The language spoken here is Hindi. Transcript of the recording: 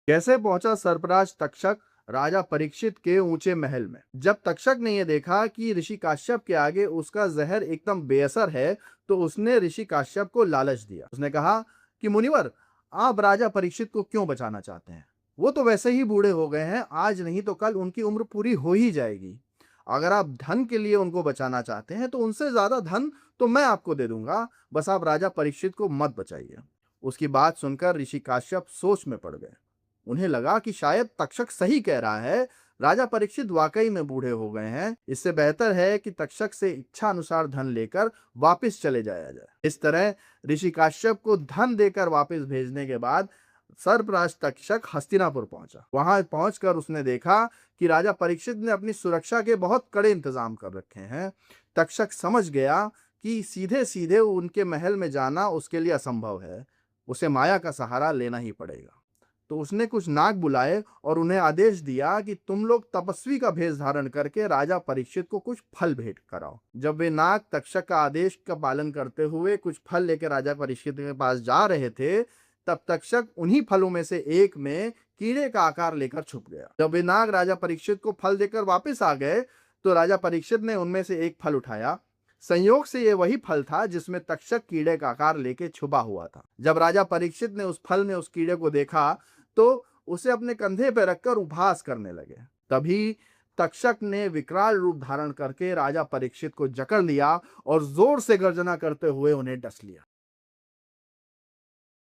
कैसे पहुंचा सरफराज तक्षक राजा परीक्षित के ऊंचे महल में। जब तक्षक ने यह देखा कि ऋषि काश्यप के आगे उसका जहर एकदम बेअसर है, तो उसने ऋषि काश्यप को लालच दिया। उसने कहा कि मुनिवर, आप राजा परीक्षित को क्यों बचाना चाहते हैं? वो तो वैसे ही बूढ़े हो गए हैं, आज नहीं तो कल उनकी उम्र पूरी हो ही जाएगी। अगर आप धन के लिए उनको बचाना चाहते हैं तो उनसे ज्यादा धन तो मैं आपको दे दूंगा, बस आप राजा परीक्षित को मत बचाइए। उसकी बात सुनकर ऋषि काश्यप सोच में पड़ गए। उन्हें लगा कि शायद तक्षक सही कह रहा है, राजा परीक्षित वाकई में बूढ़े हो गए हैं। इससे बेहतर है कि तक्षक से इच्छा अनुसार धन लेकर वापस चले जाया जाए। इस तरह ऋषि काश्यप को धन देकर वापस भेजने के बाद सर्पराज तक्षक हस्तिनापुर पहुंचा। वहां पहुंचकर उसने देखा कि राजा परीक्षित ने अपनी सुरक्षा के बहुत कड़े इंतजाम कर रखे हैं। तक्षक समझ गया कि सीधे सीधे उनके महल में जाना उसके लिए असंभव है, उसे माया का सहारा लेना ही पड़ेगा। तो उसने कुछ नाग बुलाए और उन्हें आदेश दिया कि तुम लोग तपस्वी का भेष धारण करके राजा परीक्षित को कुछ फल भेंट कराओ। जब वे नाग तक्षक का आदेश का पालन करते हुए कुछ फल लेकर राजा परीक्षित के पास जा रहे थे, तब तक्षक उन्हीं फलों में से एक में कीड़े का आकार लेकर छुप गया। जब वे नाग राजा परीक्षित को फल देकर वापस आ गए, तो राजा परीक्षित ने उनमें से एक फल उठाया। संयोग से ये वही फल था जिसमें तक्षक कीड़े का आकार लेके छुपा हुआ था। जब राजा परीक्षित ने उस फल में उस कीड़े को देखा, तो उसे अपने कंधे पर रखकर उपहास करने लगे। तभी तक्षक ने विकराल रूप धारण करके राजा परीक्षित को जकड़ लिया और जोर से गर्जना करते हुए उन्हें डस लिया।